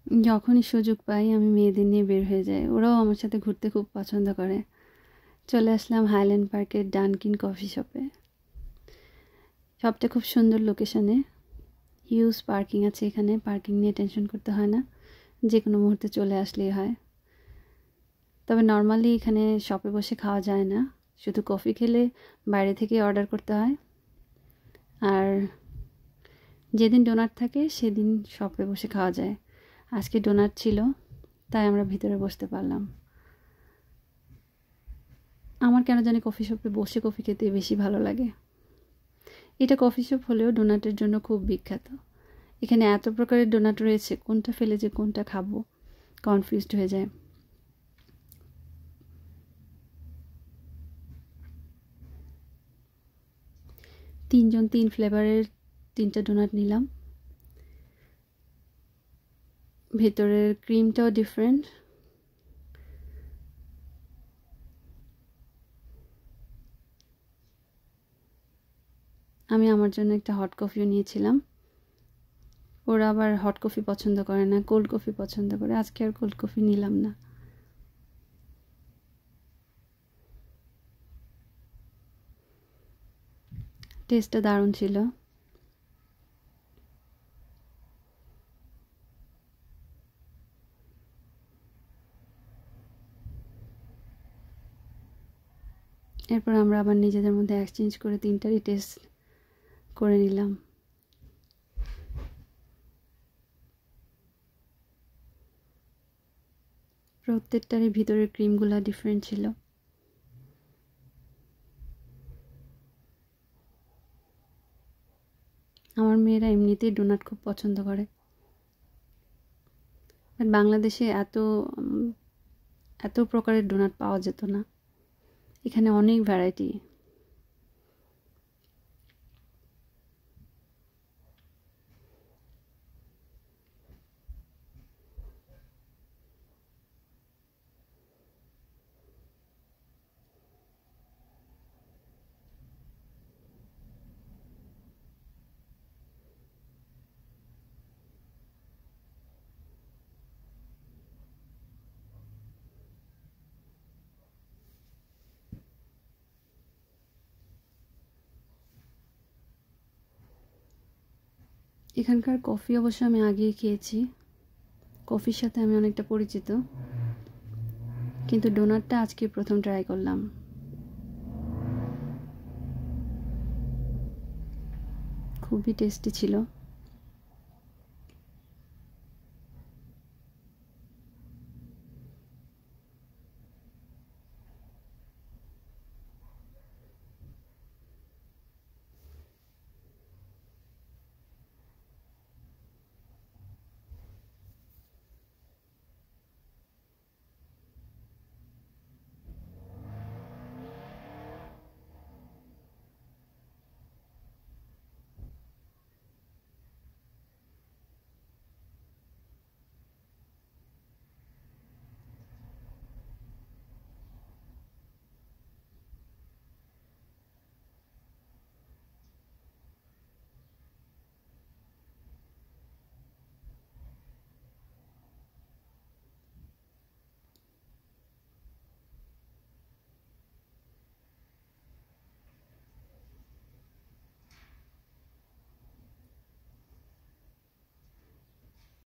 যখনই সুযোগ পাই আমি মেয়েদের নিয়ে বের হয়ে যাই, ওরাও আমার সাথে ঘুরতে খুব পছন্দ করে। চলে আসলাম হাইল্যান্ড পার্কের ডানকিন কফি শপে। শপটা খুব সুন্দর লোকেশনে, হিউজ পার্কিং আছে এখানে, পার্কিং নিয়ে টেনশন করতে হয় না, যে কোনো মুহূর্তে চলে আসলেই হয়। তবে নর্মালি এখানে শপে বসে খাওয়া যায় না, শুধু কফি খেলে বাইরে থেকে অর্ডার করতে হয়। আর যেদিন ডোনাট থাকে সেদিন শপে বসে খাওয়া যায়। আজকে ডোনাট ছিল, তাই আমরা ভিতরে বসতে পারলাম। আমার কেন জানি কফি শপে বসে কফি খেতে বেশি ভালো লাগে। এটা কফি শপ হলেও ডোনাটের জন্য খুব বিখ্যাত। এখানে এত প্রকারের ডোনাট রয়েছে, কোনটা ফেলে যে কোনটা খাবো কনফিউজড হয়ে যায়। তিনজন তিন ফ্লেভারের 3টা ডোনাট নিলাম। ভেতরের ক্রিমটাও ডিফারেন্ট। আমি আমার জন্য একটা হট কফিও নিয়েছিলাম। ওরা আবার হট কফি পছন্দ করে না, কোল্ড কফি পছন্দ করে। আজকে আর কোল্ড কফি নিলাম না। টেস্টটা দারুণ ছিল। এরপর আমরা আবার নিজেদের মধ্যে এক্সচেঞ্জ করে 3টারই টেস্ট করে নিলাম। প্রত্যেকটারই ভিতরের ক্রিমগুলো ডিফারেন্ট ছিল। আমার মেয়েরা এমনিতেই ডোনাট খুব পছন্দ করে, বাট বাংলাদেশে এত প্রকারের ডোনাট পাওয়া যেত না। এখানে অনেক ভ্যারাইটি। এখানকার কফি অবশ্য আমি আগেই খেয়েছি, কফির সাথে আমি অনেকটা পরিচিত, কিন্তু ডোনাটটা আজকে প্রথম ট্রাই করলাম। খুবই টেস্টি ছিল।